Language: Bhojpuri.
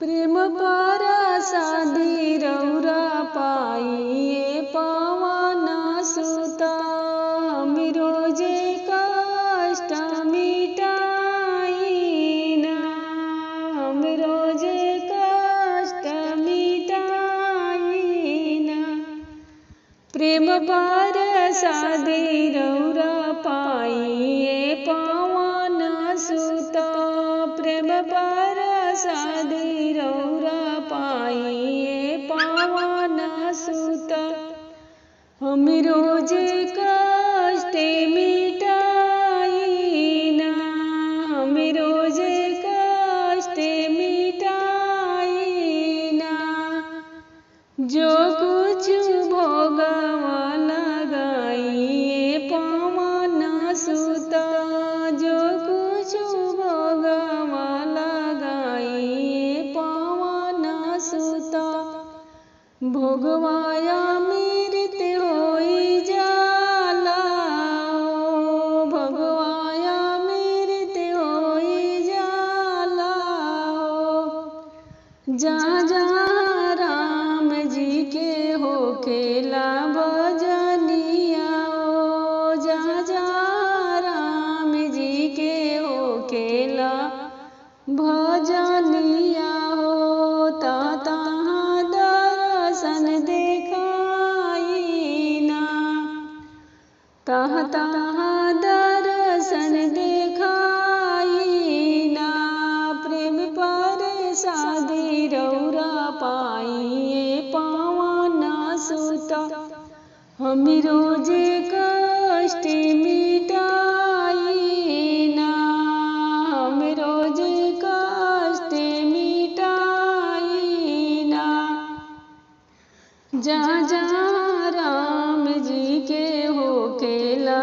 प्रेम परसादी रौरा पाइए पवन सुत मेरो जे कष्ट मिटाइना मेरो जे कष्ट मिटाइना प्रेम परसादी रौरा पाइए पवन सुत प्रेम परसादी रौरा पाइए पवन सुत मेरो जे कष्ट मिटाइना मेरो जे कष्ट मिटाइना जो कुछ भोगवा लगाइए पवन सुत जो कुछ भोगवा लगाइए पवन सुत भोगवाया मृत होई जाला भोगवाया मृत होई जाला जहाँ जहाँ राम जी के होखेला भजनिया जहाँ जहाँ राम जी के होखेला भजनिया तहाँ दर्शन देखाइना तहाँ दर्शन देखाइना प्रेम परसादी रौरा पाइए पवन सुत मेरो जे कष्ट मिटाइना मेरो जे कष्ट मिटाइना जहाँ जहाँ राम जी के होखेला